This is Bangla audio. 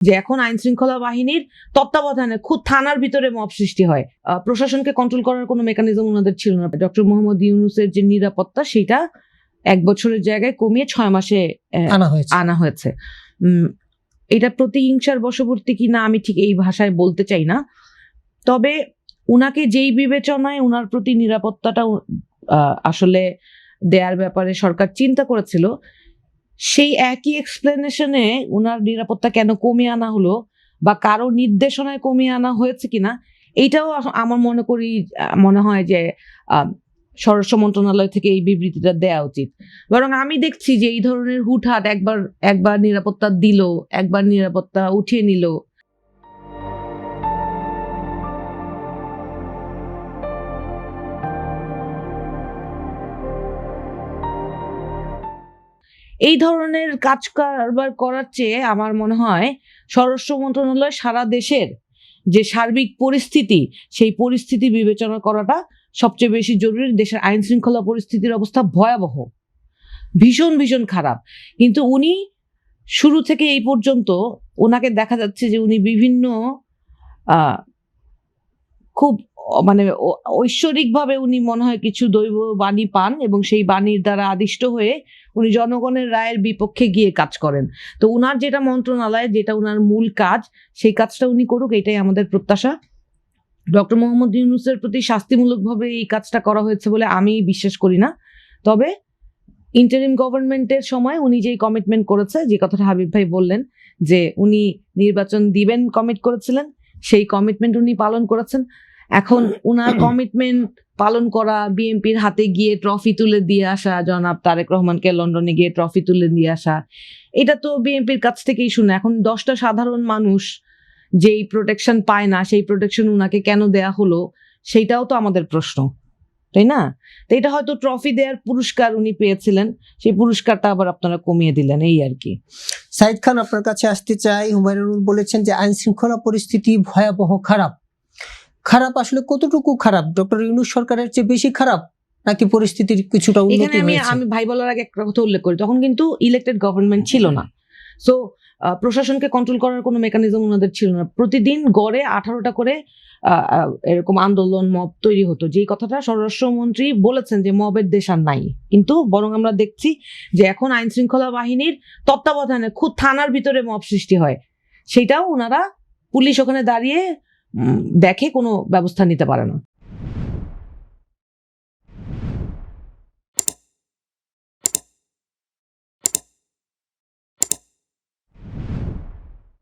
যে এখন আইন শৃঙ্খলা বাহিনীর তত্ত্বাবধানে খুব থানার ভিতরে মব সৃষ্টি হয়, প্রশাসনকে কন্ট্রোল করার কোনো মেকানিজম ওনাদের ছিল না। ডক্টর মোহাম্মদ ইউনূসের যে নিরাপত্তা সেটা 1 বছরের জায়গায় কমিয়ে 6 মাসে আনা হয়েছে। এটা প্রতিহিংসার বশবর্তী কিনা আমি ঠিক এই ভাষায় বলতে চাই না, তবে উনাকে যেই বিবেচনায় উনার প্রতি নিরাপত্তাটা আসলে দেয়ার ব্যাপারে সরকার চিন্তা করেছিল, সেই একই এক্সপ্লেনেশনে উনার নিরাপত্তা কেন কমিয়ে আনা হলো বা কারো নির্দেশনায় কমিয়ে আনা হয়েছে কিনা, এইটাও আমার মনে হয় যে স্বরাষ্ট্র মন্ত্রণালয় থেকে এই বিবৃতিটা দেওয়া উচিত। বরং আমি দেখছি যে এই ধরনের হুটহাট একবার নিরাপত্তা দিল, একবার নিরাপত্তা উঠিয়ে নিল, এই ধরনের কাজ কারবার করার চেয়ে আমার মনে হয় স্বরাষ্ট্র মন্ত্রণালয় সারা দেশের যে সার্বিক পরিস্থিতি, সেই পরিস্থিতি বিবেচনা করাটা সবচেয়ে বেশি জরুরি। দেশের আইন শৃঙ্খলা পরিস্থিতির অবস্থা ভয়াবহ, ভীষণ ভীষণ খারাপ। কিন্তু উনি শুরু থেকে এই পর্যন্ত ওনাকে দেখা যাচ্ছে যে উনি বিভিন্ন খুব ঐশ্বরিকভাবে উনি মনে হয় কিছু দৈব বাণী পান এবং সেই বাণীর দ্বারা আদিষ্ট হয়ে উনি জনগণের রায়ের বিপক্ষে গিয়ে কাজ করেন। তো উনার যেটা মন্ত্রণালয়, যেটা উনার মূল কাজ, সেই কাজটা উনি করুক, এটাই আমাদের প্রত্যাশা। ডক্টর মোহাম্মদ ইউনূসের প্রতি শাস্তিমূলকভাবে এই কাজটা করা হয়েছে বলে আমি বিশ্বাস করি না। তবে ইন্টারিম গভর্নমেন্টের সময় উনি যেই কমিটমেন্ট করেছে, যে কথাটা হাবিব ভাই বললেন যে উনি নির্বাচন দিবেন কমিট করেছিলেন, সেই কমিটমেন্ট উনি পালন করেছেন। এখন উনার কমিটমেন্ট পালন করা, বিএনপির হাতে গিয়ে ট্রফি তুলে দিয়ে আসা, জনাব তারেক রহমানকে লন্ডনে গিয়ে ট্রফি তুলে দিয়ে আসা, এটা তো বিএনপির কাছ থেকেই শুনে। এখন 10টা সাধারণ মানুষ যেই প্রোটেকশন পায় না, সেই প্রোটেকশন উনাকে কেন দেয়া হলো, সেইটাও তো আমাদের প্রশ্ন, তাই না? তো এটা হয়তো ট্রফি দেওয়ার পুরস্কার উনি পেয়েছিলেন, সেই পুরস্কারটা আবার আপনারা কমিয়ে দিলেন, এই আর কি। সাইদ খান, আপনার কাছে আসতে চাই। হুমায়ুনুর বলেছেন যে আইন শৃঙ্খলা পরিস্থিতি ভয়াবহ খারাপ। আসলে কতটুকু খারাপ? ডক্টর ইউনূস সরকারের চেয়ে বেশি খারাপ নাকি পরিস্থিতির কিছুটা উন্নতি হয়েছে? আমি ভাই বলার আগে একটা কথা উল্লেখ করি, তখন কিন্তু ইলেক্টেড গভর্নমেন্ট ছিল না, সো প্রশাসনকে কন্ট্রোল করার কোনো মেকানিজম ওনাদের ছিল না। প্রতিদিন গড়ে 18টা করে এরকম আন্দোলন, মব তৈরি হতো। যেই কথাটা স্বরাষ্ট্রমন্ত্রী বলেছেন যে মবের দেশ আর নাই, কিন্তু বরং আমরা দেখছি যে এখন আইন শৃঙ্খলা বাহিনীর তত্ত্বাবধানে খুব থানার ভিতরে মব সৃষ্টি হয়, সেটাও ওনারা, পুলিশ ওখানে দাঁড়িয়ে দেখে, কোনো ব্যবস্থা নিতে পারে না।